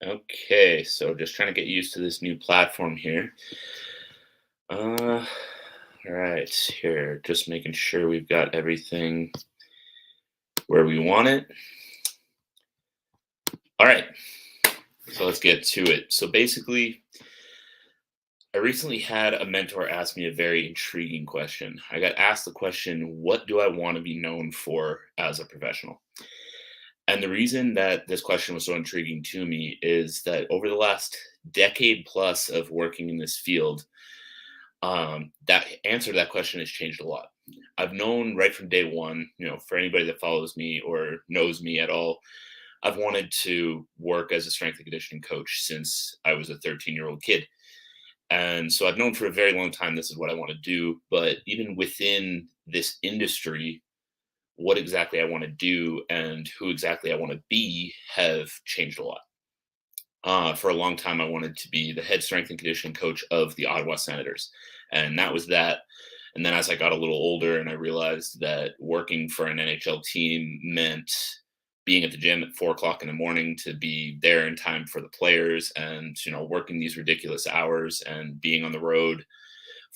Okay, so just trying to get used to this new platform here. All right, here, just making sure we've got everything where we want it. All right, so let's get to it. So basically, I recently had a mentor ask me a very intriguing question. I got asked the question, what do I want to be known for as a professional? And the reason that this question was so intriguing to me is that over the last decade plus of working in this field, that answer to that question has changed a lot. I've known right from day one, for anybody that follows me or knows me at all, I've wanted to work as a strength and conditioning coach since I was a 13-year-old kid. And so I've known for a very long time this is what I want to do. But even within this industry, what exactly I want to do and who exactly I want to be have changed a lot. For a long time, I wanted to be the head strength and conditioning coach of the Ottawa Senators. And that was that. And then as I got a little older and I realized that working for an NHL team meant being at the gym at 4 o'clock in the morning to be there in time for the players and, working these ridiculous hours and being on the road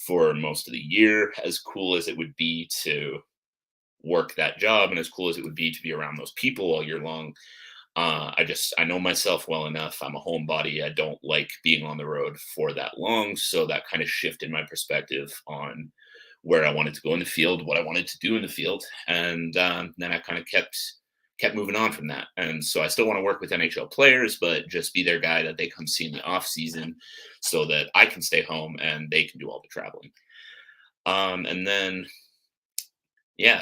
for most of the year, as cool as it would be to work that job and as cool as it would be to be around those people all year long, I know myself well enough. I'm a homebody. I don't like being on the road for that long. So that kind of shifted my perspective on where I wanted to go in the field, what I wanted to do in the field, and then I kind of kept moving on from that. And so I still want to work with NHL players, but just be their guy that they come see in the off season, so that I can stay home and they can do all the traveling. And then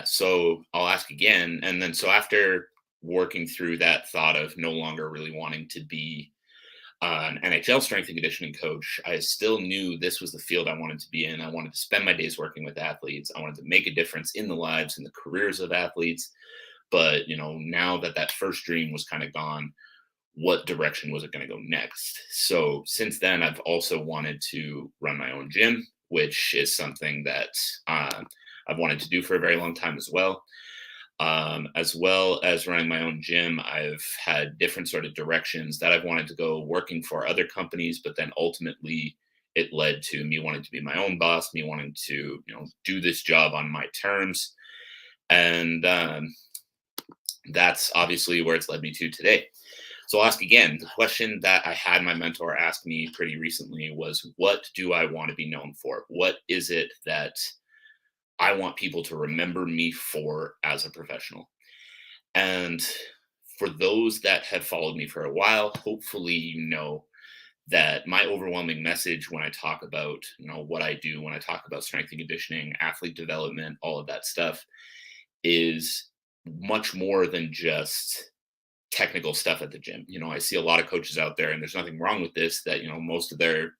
so I'll ask again. And then so after working through that thought of no longer really wanting to be an NHL strength and conditioning coach, I still knew this was the field I wanted to be in. I wanted to spend my days working with athletes. I wanted to make a difference in the lives and the careers of athletes. But, now that that first dream was kind of gone, what direction was it going to go next? So since then, I've also wanted to run my own gym, which is something that I've wanted to do for a very long time as well. As well as running my own gym, I've had different sort of directions that I've wanted to go working for other companies, but then ultimately it led to me wanting to be my own boss, me wanting to, do this job on my terms. And that's obviously where it's led me to today. So I'll ask again. The question that I had my mentor ask me pretty recently was, what do I want to be known for? What is it that I want people to remember me for as a professional? And for those that have followed me for a while, hopefully you know that my overwhelming message when I talk about, what I do, when I talk about strength and conditioning, athlete development, all of that stuff is much more than just technical stuff at the gym. I see a lot of coaches out there, and there's nothing wrong with this, that, most of their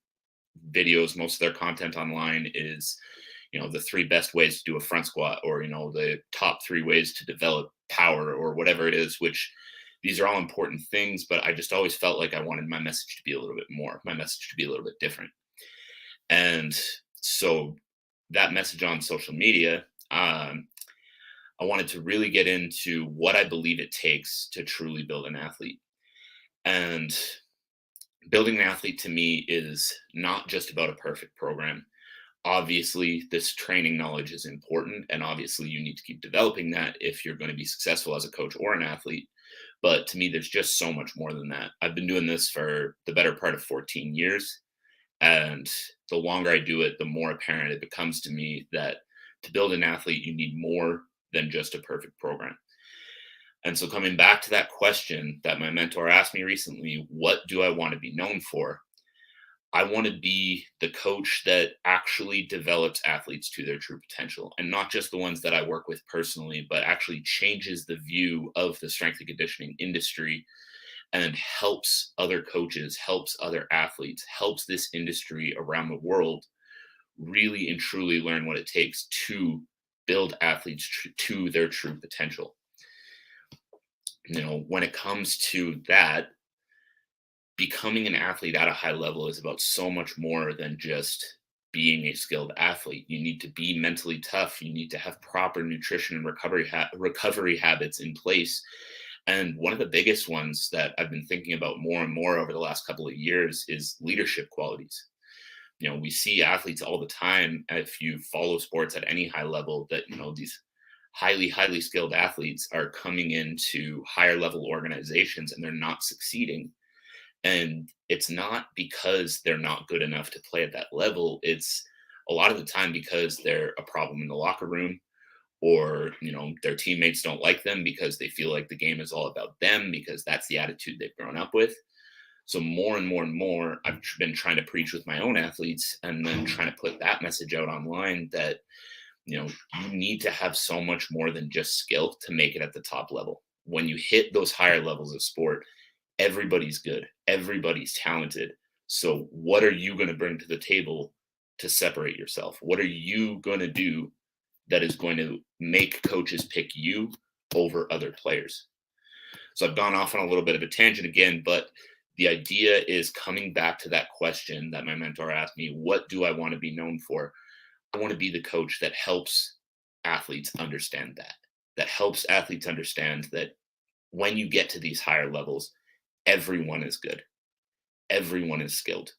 videos, most of their content online is, the three best ways to do a front squat, or, the top three ways to develop power, or whatever it is, which these are all important things. But I just always felt like I wanted my message to be a little bit more, my message to be a little bit different. And so that message on social media, I wanted to really get into what I believe it takes to truly build an athlete. And building an athlete to me is not just about a perfect program. Obviously, this training knowledge is important, and obviously, you need to keep developing that if you're going to be successful as a coach or an athlete. But to me, there's just so much more than that. I've been doing this for the better part of 14 years. And the longer I do it, the more apparent it becomes to me that to build an athlete, you need more than just a perfect program. And so, coming back to that question that my mentor asked me recently, what do I want to be known for? I want to be the coach that actually develops athletes to their true potential, and not just the ones that I work with personally, but actually changes the view of the strength and conditioning industry and helps other coaches, helps other athletes, helps this industry around the world really and truly learn what it takes to build athletes to their true potential. When it comes to that, becoming an athlete at a high level is about so much more than just being a skilled athlete. You need to be mentally tough. You need to have proper nutrition and recovery habits in place. And one of the biggest ones that I've been thinking about more and more over the last couple of years is leadership qualities. We see athletes all the time, if you follow sports at any high level, that these highly skilled athletes are coming into higher level organizations and they're not succeeding. And it's not because they're not good enough to play at that level. It's a lot of the time because they're a problem in the locker room, or their teammates don't like them because they feel like the game is all about them, because that's the attitude they've grown up with. So more and more and more, I've been trying to preach with my own athletes, and then trying to put that message out online that you need to have so much more than just skill to make it at the top level. When you hit those higher levels of sport, everybody's good, everybody's talented. So what are you going to bring to the table to separate yourself? What are you going to do that is going to make coaches pick you over other players? So I've gone off on a little bit of a tangent again, but the idea is coming back to that question that my mentor asked me: what do I want to be known for? I want to be the coach that helps athletes understand that helps athletes understand that when you get to these higher levels, everyone is good, everyone is skilled.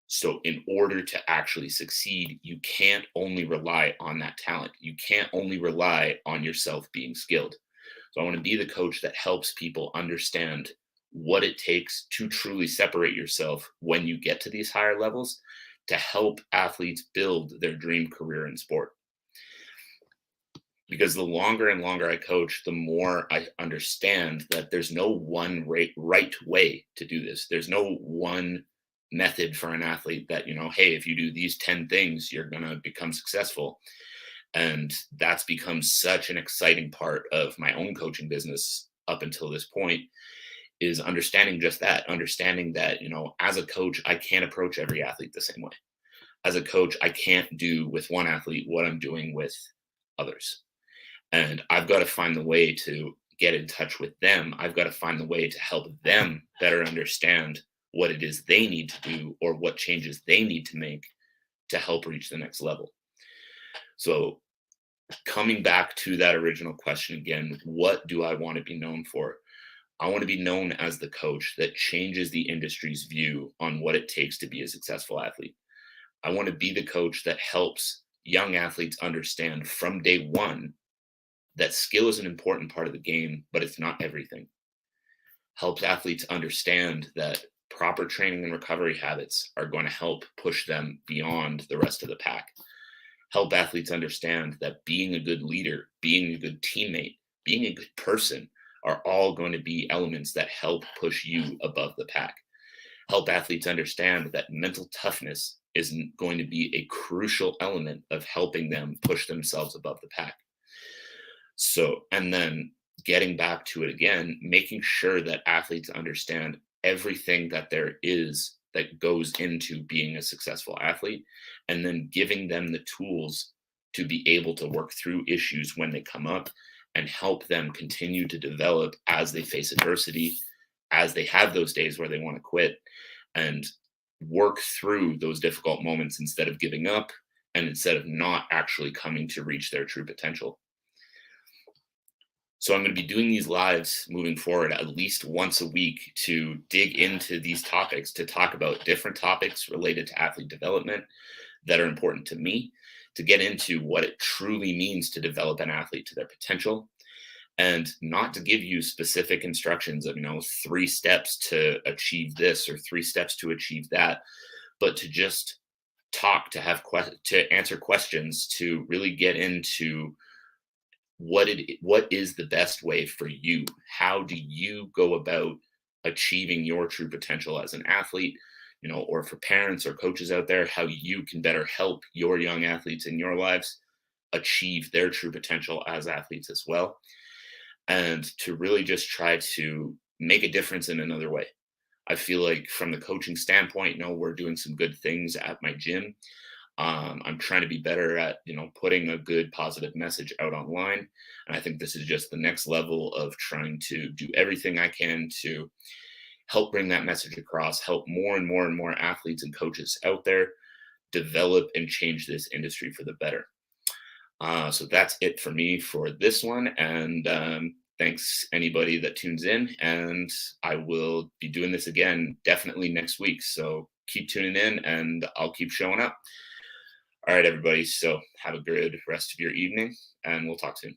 So in order to actually succeed, you can't only rely on that talent. You can't only rely on yourself being skilled. So I want to be the coach that helps people understand what it takes to truly separate yourself when you get to these higher levels, to help athletes build their dream career in sport. Because the longer and longer I coach, the more I understand that there's no one right way to do this. There's no one method for an athlete that, hey, if you do these 10 things, you're going to become successful. And that's become such an exciting part of my own coaching business up until this point, is understanding just that, understanding that, as a coach, I can't approach every athlete the same way. As a coach, I can't do with one athlete what I'm doing with others. And I've got to find the way to get in touch with them. I've got to find the way to help them better understand what it is they need to do, or what changes they need to make to help reach the next level. So coming back to that original question again, what do I want to be known for? I want to be known as the coach that changes the industry's view on what it takes to be a successful athlete. I want to be the coach that helps young athletes understand from day one that skill is an important part of the game, but it's not everything. Helps athletes understand that proper training and recovery habits are going to help push them beyond the rest of the pack. Help athletes understand that being a good leader, being a good teammate, being a good person are all going to be elements that help push you above the pack. Help athletes understand that mental toughness is going to be a crucial element of helping them push themselves above the pack. So, and then getting back to it again, making sure that athletes understand everything that there is that goes into being a successful athlete, and then giving them the tools to be able to work through issues when they come up, and help them continue to develop as they face adversity, as they have those days where they want to quit, and work through those difficult moments instead of giving up, and instead of not actually coming to reach their true potential. So I'm going to be doing these lives moving forward at least once a week to dig into these topics, to talk about different topics related to athlete development that are important to me, to get into what it truly means to develop an athlete to their potential, and not to give you specific instructions of, 3 steps to achieve this or 3 steps to achieve that, but to just talk, to have to answer questions, to really get into what is the best way for you. How do you go about achieving your true potential as an athlete, or for parents or coaches out there, how you can better help your young athletes in your lives achieve their true potential as athletes as well, and to really just try to make a difference in another way. I feel like from the coaching standpoint, we're doing some good things at my gym. I'm trying to be better at, putting a good positive message out online. And I think this is just the next level of trying to do everything I can to help bring that message across, help more and more and more athletes and coaches out there develop and change this industry for the better. So that's it for me for this one. And thanks anybody that tunes in. And I will be doing this again definitely next week. So keep tuning in and I'll keep showing up. All right, everybody. So have a good rest of your evening and we'll talk soon.